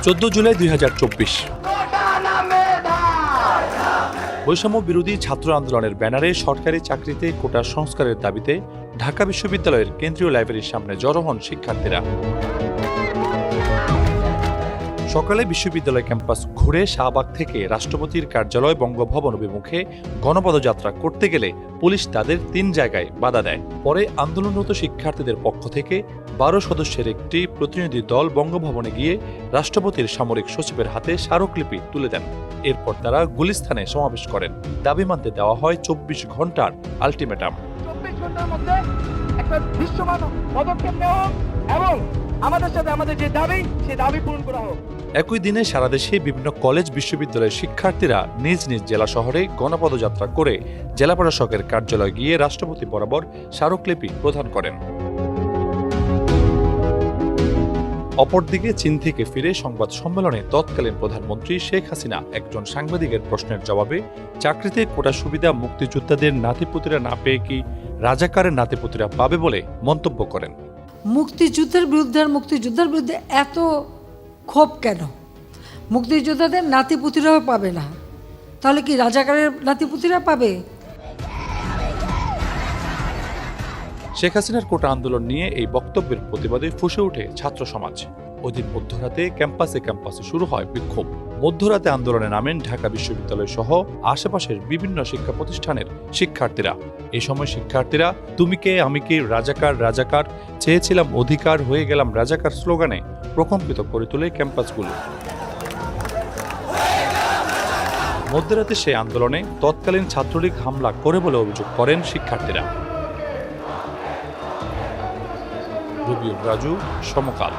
14 জুলাই 2024 বৈষম্য বিরোধী ছাত্র আন্দোলনের ব্যানারে সরকারি চাকরিতে কোটা সংস্কারের দাবিতে ঢাকা বিশ্ববিদ্যালয়ের কেন্দ্রীয় লাইব্রেরির সামনে জড়ো হন শিক্ষার্থীরা। সকালে বিশ্ববিদ্যালয় ক্যাম্পাস ঘুরে শাহবাগ থেকে রাষ্ট্রপতির কার্যালয় বঙ্গভবন অভিমুখে গণপদযাত্রা করতে গেলে পুলিশ তাদের 3 জায়গায় বাধা দেয়। পরে আন্দোলনরত শিক্ষার্থীদের পক্ষ থেকে 12 সদস্যের একটি প্রতিনিধি দল বঙ্গভবনে গিয়ে রাষ্ট্রপতির সামরিক সচিবের হাতে স্মারকলিপি তুলে দেন। এরপর তারা গুলিস্তানে সমাবেশ করেন। দাবি মানতে দেওয়া হয় 24 ঘন্টার আলটিমেটাম। 24 ঘন্টার মধ্যে একটা দৃশ্যমান পদক্ষেপ নেওয়া এবং আমাদের সাথে আমাদের যে দাবি সেই দাবি পূরণ করা হোক। একই দিনে সারা দেশে বিভিন্ন কলেজ বিশ্ববিদ্যালয়ের শিক্ষার্থীরা নিজ নিজ জেলা শহরে গণপদযাত্রা করে জেলা প্রশাসকের কার্যালয়ে গিয়ে রাষ্ট্রপতি বরাবর স্মারকলিপি প্রদান করেন। অপরদিকে চীন থেকে ফিরে সংবাদ সম্মেলনে তৎকালীন প্রধানমন্ত্রী শেখ হাসিনা একজন সাংবাদিকের প্রশ্নের জবাবে চাকরিতে কোটা সুবিধা মুক্তিযোদ্ধাদের নাতিপুতিরা না পেয়ে কি রাজাকারের নাতিপুতিরা পাবে বলে মন্তব্য করেন। মুক্তিযুদ্ধের বিরুদ্ধে এত ক্ষোভ কেন? মুক্তিযোদ্ধাদের নাতিপুতিরাও পাবে না, তাহলে কি রাজাকারের নাতিপুতিরা পাবে? শেখ হাসিনার কোটা আন্দোলন নিয়ে এই বক্তব্যের প্রতিবাদে ফুঁসে ওঠে ছাত্র সমাজ। ওদিন মধ্যরাতে ক্যাম্পাসে শুরু হয় বিক্ষোভ। মধ্যরাতে আন্দোলনে নামেন ঢাকা বিশ্ববিদ্যালয় সহ আশেপাশের বিভিন্ন শিক্ষা প্রতিষ্ঠানের শিক্ষার্থীরা। এই সময় শিক্ষার্থীরা তুমি কে আমি কে, রাজাকার রাজাকার, চেয়েছিলাম অধিকার হয়ে গেলাম রাজাকার স্লোগানে প্রকম্পিত করে তোলে ক্যাম্পাসগুলো। মধ্যরাতে সেই আন্দোলনে তৎকালীন ছাত্রলীগ হামলা করে বলে অভিযোগ করেন শিক্ষার্থীরা। রবিউল রাজু, সমকাল।